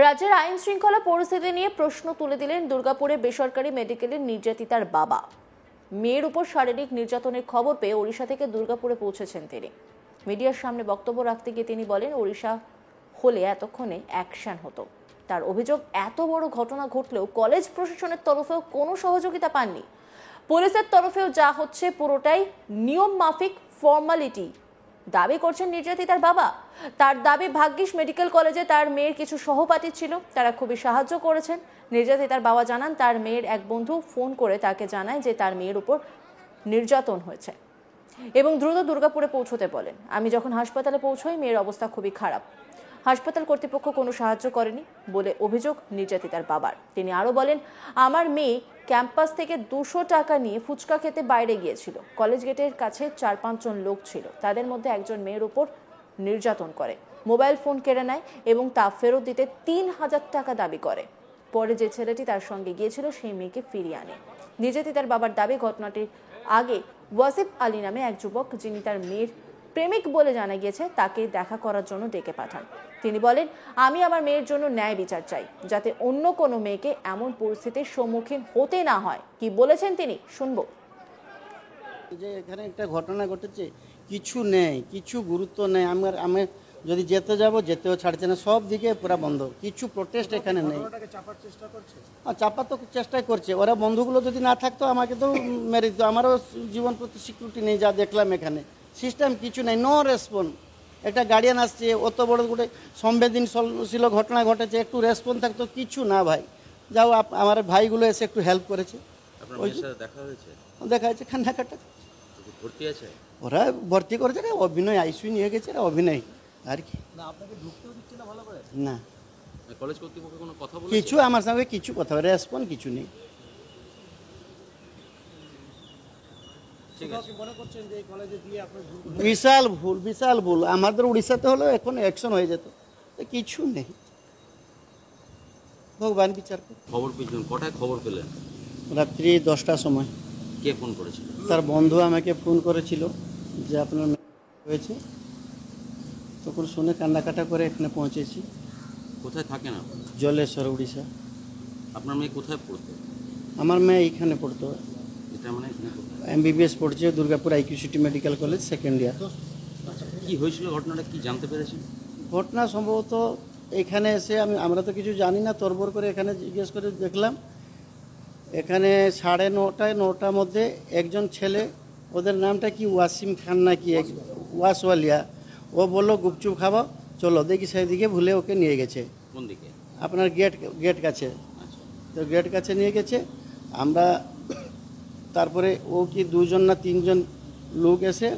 রাজ্যের আইন শৃঙ্খলা পরিস্থিতি নিয়ে প্রশ্ন তুলে দিলেন দুর্গাপুরে বেসরকারি মেডিকেলের নির্যাতিতার বাবা। মেয়ের উপর শারীরিক নির্যাতনের খবর পেয়ে ওড়িশা থেকে দুর্গাপুরে পৌঁছেছেন তিনি। মিডিয়ার সামনে বক্তব্য রাখতে গিয়ে তিনি বলেন, ওড়িশা হলে এতক্ষণে অ্যাকশন হতো। তার অভিযোগ, এত বড় ঘটনা ঘটলেও কলেজ প্রশাসনের তরফেও কোনো সহযোগিতা পাননি। পুলিশের তরফেও যা হচ্ছে পুরোটাই নিয়ম মাফিক ফর্মালিটি দাবি করছেন নির্যাতিতার বাবা। তার দাবি, ভাগ্যিস মেডিকেল কলেজে তার মেয়ের কিছু সহপাঠী ছিল, তারা খুবই সাহায্য করেছেন। নির্যাতিতার বাবা জানান, তার মেয়ের এক বন্ধু ফোন করে তাকে জানায় যে তার মেয়ের উপর নির্যাতন হয়েছে এবং দ্রুত দুর্গাপুরে পৌঁছতে বলেন। আমি যখন হাসপাতালে পৌঁছই, মেয়ের অবস্থা খুবই খারাপ। হাসপাতাল কর্তৃপক্ষ কোনো সাহায্য করেনি বলে অভিযোগ নির্যাতিতার বাবার। তিনি আরো বলেন, আমার মেয়ে ক্যাম্পাস থেকে 200 টাকা নিয়ে ফুচকা খেতে বাইরে গিয়েছিল। কলেজ গেটের কাছে 4-5 জন লোক ছিল, তাদের মধ্যে একজন মেয়ের উপর নির্যাতন করে, মোবাইল ফোন কেড়ে নেয় এবং তা ফেরত দিতে 3000 টাকা দাবি করে। পরে যে ছেলেটি তার সঙ্গে গিয়েছিল সেই মেয়েকে ফিরিয়ে আনে। নির্যাতিতার বাবার দাবি, ঘটনাটির আগে ওয়াসিফ আলী নামে এক যুবক, যিনি তার মেয়ের প্রেমিক বলে জানা গিয়েছে, তাকে দেখা করার জন্য ডেকে পাঠান। তিনি বলেন, আমি আমার মেয়ের জন্য ন্যায় বিচার চাই, যাতে অন্য কোনো মেয়েকে এমন পরিস্থিতির সম্মুখীন হতে না হয়। কি বলেছেন তিনি, শুনবো। যে এখানে একটা ঘটনা ঘটেছে, কিছু নেই, কিছু গুরুত্ব নেই। আমি যদি যেতে যাব, যেতেও ছাড়ছে না, সব দিকে পুরো বন্ধ, কিছু প্রোটেস্ট এখানে নেই। চাপার তো চেষ্টাই করছে ওরা। বন্ধুগুলো যদি না থাকতো আমাকে তো মেরে দিত। আমারও জীবন প্রতি সিকিউরিটি নেই, যা দেখলাম এখানে সিস্টেম কিছু নেই, নো রেসপন্স। একটা গার্ডিয়ান আসছে, অত বড় গোটে সংবেদনশীল ঘটনা ঘটেছে, একটু রেসপন্স থাকতো, কিছু না ভাই। যাও, আমার ভাইগুলো এসে একটু হেল্প করেছে। দেখা হয়েছে, কান্নাকাটা ভর্তি আছে, ওরা ভর্তি করেছে, অভিনয় আইসিইউ নিয়ে গেছে, অভিনয় আর কি না। আপনাকে ঢুকতেও দিচ্ছে না ভালো করে? না, কলেজ কর্তৃপক্ষ কোনো কথা বলেছে? কিছু আমার সঙ্গে কিছু কথা, রেসপন্স কিছু নেই। বিশাল ভুল, বিশাল ভুল। আমাদের উড়িষ্যাতে হলো এখন অ্যাকশন হয়ে যেত, কিছু নেই। ভগবান বিচার করে। খবর পেয়েছেন কটায়? খবর পেলেন রাত্রি 10টার সময়। কে ফোন করেছিল? তার বন্ধু আমাকে ফোন করেছিল যে আপনার হয়েছে। তখন শুনে কান্নাকাটা করে এখানে পৌঁছেছি। কোথায় থাকেন আপনি? জলেশ্বর, উড়িষ্যা। আপনার মেয়ে কোথায় পড়তো? আমার মেয়ে এইখানে পড়তো, এটা মানে এখানে MBBS পড়ছে, Durgapur IQCT medical college, second year. কি হয়েছিল ঘটনাটা, কি জানতে পেরেছেন? ঘটনা সম্ভবত এখানে এসে আমরা তো কিছু জানি না, তরবর করে এখানে জিজ্ঞেস করে দেখলাম। এখানে 9:30 9টার মধ্যে একজন ছেলে, ওদের নামটা কি ওয়াসিম খান না কি, ওয়াসওয়ালিয়া, ও বললো গুপচুপ খাবো, চলো। দেখি সেদিকে ভুলে ওকে নিয়ে গেছে। কোন দিকে? আপনার গেট কাছে। তো গেট কাছে নিয়ে গেছে। আমরা তারপরে ও কি 2জন না 3জন লোক এসে,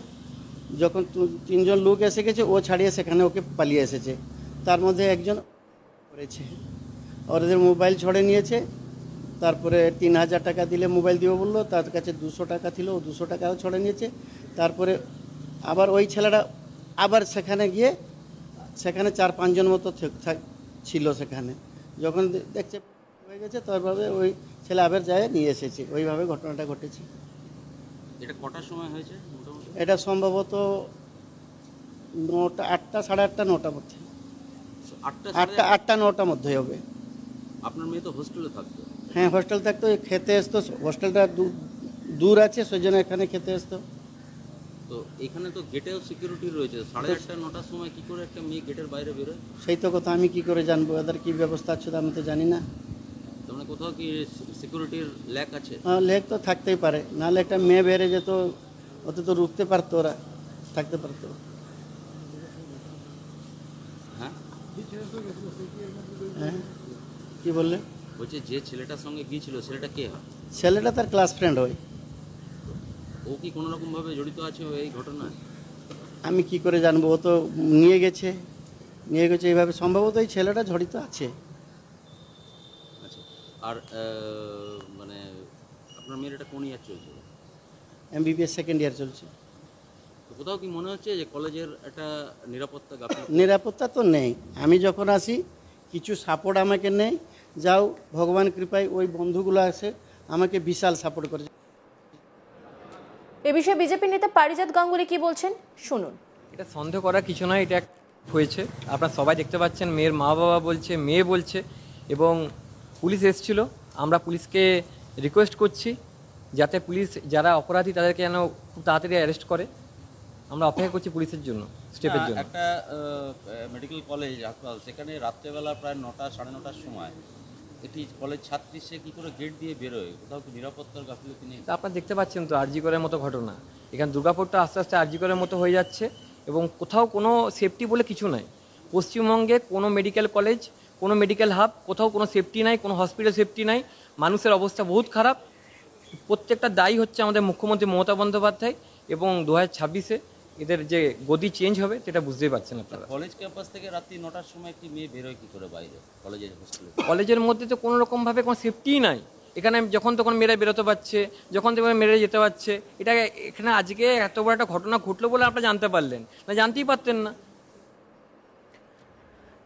যখন 3জন লোক এসে গেছে, ও ছাড়িয়ে সেখানে ওকে পালিয়ে এসেছে। তার মধ্যে একজন করেছে, ওদের মোবাইল ছড়ে নিয়েছে। তারপরে 3000 টাকা দিলে মোবাইল দিব বললো, তার কাছে 200 টাকা ছিল, ও 200 টাকাও ছড়ে নিয়েছে। তারপরে আবার ওই ছেলেটা আবার সেখানে গিয়ে, সেখানে 4-5 জন মতো ছিল সেখানে। যখন দেখছে হয়ে গেছে, তারপরে ওই ছেলে আবার যায় নিয়ে এসেছে। ওইভাবে ঘটনাটা ঘটেছে। এটা কটার সময় হয়েছে মোটামুটি? এটা সম্ভবত 9টা, 8টা, 8:30, 9টার মধ্যে। 8টা 9টার মধ্যে হবে। আপনার মেয়ে তো হোস্টেলে থাকতো? হ্যাঁ, হোস্টেল থাকতো, খেতে আসতো। হোস্টেলটা দূর আছে, সেই জন্য এখানে খেতে আসতো। তো এখানে তো গেটেও সিকিউরিটি রয়েছে, 8:30 9টার সময় কি করে একটা মেয়ে গেটের বাইরে বেরোয়? সেই তো কথা, আমি কি করে জানবো এদের কি ব্যবস্থা আছে, আমি তো জানি না। মানে কোথাও কি সিকিউরিটির ল্যাক আছে? লেক তো থাকতেই পারে, নাহলে একটা মেয়ে বেড়ে যেত, ওতে তো রুখতে পারতো, ওরা থাকতে পারতো। হ্যাঁ, হ্যাঁ, কি বললে? বলছে যে ছেলেটার সঙ্গে গিয়েছিল, ছেলেটা কে হয়? ছেলেটা তার ক্লাস ফ্রেন্ড হয়। ও কি কোনো রকম ভাবে জড়িত আছে এই ঘটনায়? আমি কি করে জানবো? ও তো নিয়ে গেছে এইভাবে। সম্ভবত এই ছেলেটা জড়িত আছে। আচ্ছা, আর মানে আপনার মেয়ের এটা কোন ইয়ার চলছে? MBBS সেকেন্ড ইয়ার চলছে। কোথাও কি মনে হচ্ছে যে কলেজের একটা নিরাপত্তা গাফিলতি? নিরাপত্তা তো নেই। আমি যখন আসি কিছু সাপোর্ট আমাকে নেই। যাও, ভগবান কৃপায় ওই বন্ধুগুলো আছে, আমাকে বিশাল সাপোর্ট করেছে। এ বিষয়ে বিজেপি নেতা পারিজাত গাঙ্গুলি কি বলছেন, শুনুন। এটা সন্দেহ করার কিছু নয়, এটা হয়েছে আপনারা সবাই দেখতে পাচ্ছেন, মেয়ের মা বাবা বলছে, মেয়ে বলছে, এবং পুলিশ এসেছিল। আমরা পুলিশকে রিকোয়েস্ট করছি যাতে পুলিশ যারা অপরাধী তাদেরকে যেন খুব তাড়াতাড়ি অ্যারেস্ট করে। আমরা অপেক্ষা করছি পুলিশের জন্য, স্টেপের জন্য। একটা মেডিকেল কলেজ হাসপাতাল, সেখানে রাত্রেবেলা প্রায় 9টা 9:30টার সময় একটি কলেজ ছাত্রী সে কী করে গেট দিয়ে বেরোয়? কোথাও কি নিরাপত্তার গাফিলতি নেই? তা আপনারা দেখতে পাচ্ছেন তো আরজি করের মতো ঘটনা। এখানে দুর্গাপুরটা আস্তে আস্তে আরজি করের মতো হয়ে যাচ্ছে, এবং কোথাও কোনো সেফটি বলে কিছু নাই। পশ্চিমবঙ্গে কোনো মেডিকেল কলেজ, কোনো মেডিকেল হাব, কোথাও কোনো সেফটি নাই, কোনো হসপিটাল সেফটি নাই। মানুষের অবস্থা বহুত খারাপ। প্রত্যেকটা দায়ী হচ্ছে আমাদের মুখ্যমন্ত্রী মমতা বন্দ্যোপাধ্যায়, এবং 2026-এ এদের যে গদি চেঞ্জ হবে সেটা বুঝতেই পারছেন আপনারা। কলেজ ক্যাম্পাস থেকে রাত্রি 9টার সময় একটি মেয়ে বেরোয় কী করে বাইরে কলেজের হোস্টেলে? কলেজের মধ্যে তো কোনো রকমভাবে কোনো সেফটিই নাই। এখানে যখন তখন মেয়েরা বেরোতে পারছে, যখন তখন মেয়েরা যেতে পারছে। এটা এখানে আজকে এত বড় একটা ঘটনা ঘটলো বলে আপনারা জানতে পারলেন না, জানতেই পারতেন না।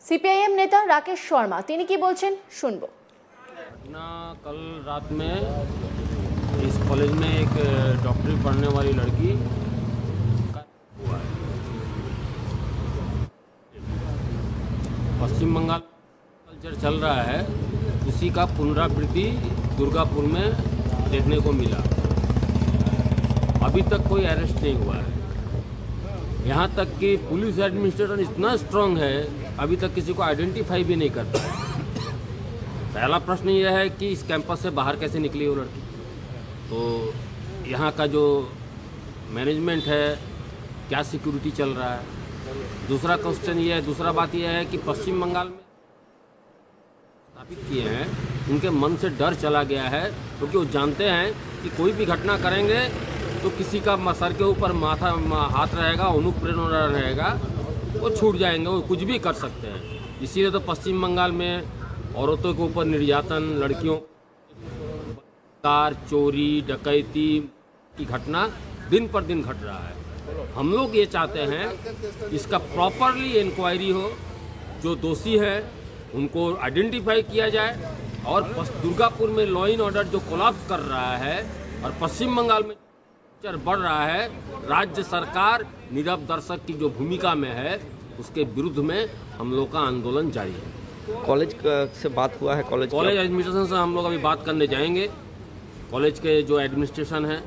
সিপিআইএম নেতা রাকেশ শর্মা তিনি কি বলছেন শুনবো। ना कल रात में इस कॉलेज में एक डॉक्टरी पढ़ने वाली लड़की का हुआ है। पश्चिम बंगाल कल्चर चल रहा है, उसी का पुनरावृत्ति दुर्गापुर में देखने को मिला। अभी तक कोई अरेस्ट नहीं हुआ है। यहाँ तक कि पुलिस एडमिनिस्ट्रेशन इतना स्ट्रांग है, अभी तक किसी को आइडेंटिफाई भी नहीं करता है। पहला प्रश्न यह है कि इस कैंपस से बाहर कैसे निकली वो लड़की। तो यहाँ का जो मैनेजमेंट है, क्या सिक्योरिटी चल रहा है। दूसरा क्वेश्चन ये है, दूसरा बात यह है कि पश्चिम बंगाल में स्थापित किए हैं, उनके मन से डर चला गया है, क्योंकि वो जानते हैं कि कोई भी घटना करेंगे तो किसी का सर के ऊपर माथा हाथ रहेगा, अनुप्रेरणा रहेगा, वो छूट जाएंगे, वो कुछ भी कर सकते हैं। इसीलिए तो पश्चिम बंगाल में औरतों के ऊपर निर्यातन, लड़कियों कार चोरी डकैती की घटना दिन पर दिन घट रहा है। हम लोग ये चाहते हैं इसका प्रॉपरली इंक्वायरी हो, जो दोषी है उनको आइडेंटिफाई किया जाए, और दुर्गापुर में लॉ एंड ऑर्डर जो कोलैप्स कर रहा है और पश्चिम बंगाल में बढ़ रहा है, राज्य सरकार नीरव दर्शक की जो भूमिका में है उसके विरुद्ध में हम लोग का आंदोलन जारी है। कॉलेज से बात हुआ है? कॉलेज एडमिनिस्ट्रेशन से हम लोग अभी बात करने जाएंगे। कॉलेज के जो एडमिनिस्ट्रेशन है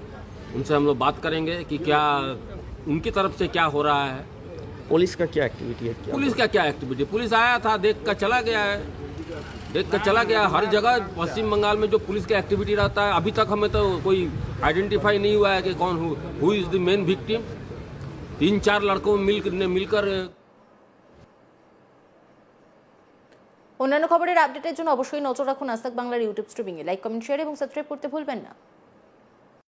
उनसे हम लोग बात करेंगे कि क्या उनकी तरफ से क्या हो रहा है। पुलिस का क्या एक्टिविटी है? पुलिस का क्या एक्टिविटी? पुलिस आया था, देख कर चला गया है, देख कर चला गया। हर जगह पश्चिम बंगाल में जो पुलिस का एक्टिविटी रहता है, अभी तक हमें तो कोई आइडेंटिफाई नहीं हुआ है कि कौन who is the main victim. 3-4 लड़कों ने मिलकर। অন্যান্য খবরের আপডেটের জন্য অবশ্যই নজর রাখুন আজ তাক বাংলার ইউটিউব স্ট্রিমিংয়ে। লাইক, কমেন্ট, শেয়ার এবং সাবস্ক্রাইব করতে ভুলবেন না।